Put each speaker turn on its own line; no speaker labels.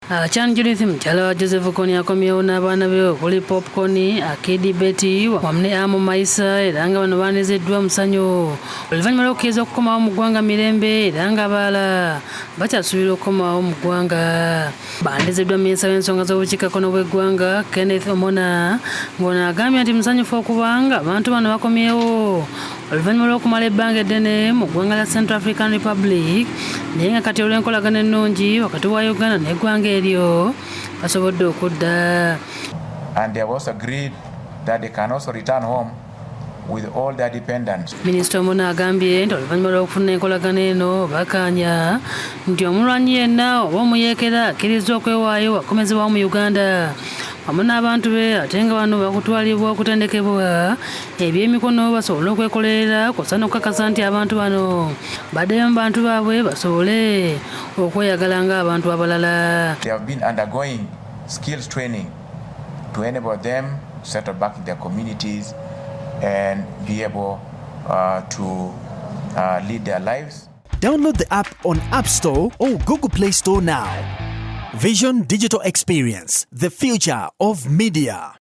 Chan Judith Mukyala Joseph Kony akomyewo n'abaana be okuli Popcorn, Akidi Betty wamu Amo Maisa era nga bano banezeddwa musanyu oluvannyuma lw'okukkiriza okukomawo mu ggwanga mirembe era nga abalala bakyasuubira okukomawo mu ggwanga. Bandezeddwa minisita w'ensonga z'obukiikakkono bw'eggwanga Kenneth Omona ng'ono agambye nti musanyufu okubanga abantu bano bakomyewo oluvannyuma lw'okumala ebbanga eddene mu ggwanga lya Central African Republic naye nga kati olw'enkolagana ennungi wakati wa Uganda n'eggwanga eryo basobodde okudda.
And they have also agreed that they can also return home with all their dependents.
Minisita Omona agambye nti oluvannyuma lw'okufuna enkolagana eno bakkaanya nti omulwanyi yenna oba omuyeekera akkiriza okwewaayo akomezebwawo mu Uganda wamu n'abantu be ate nga bano bakutwalibwa okutendekebwa ebyemikono basobole okwekolerera kw'ossa n'okukakasa nti abantu bano baddeyo mu bantu baabwe basobole okweyagala ng'abantu abalala.
They have been undergoing skills training to enable them to settle back in their communities and be able to lead their lives.
Download the app on App Store or Google Play Store now. Vision Digital Experience, the future of media.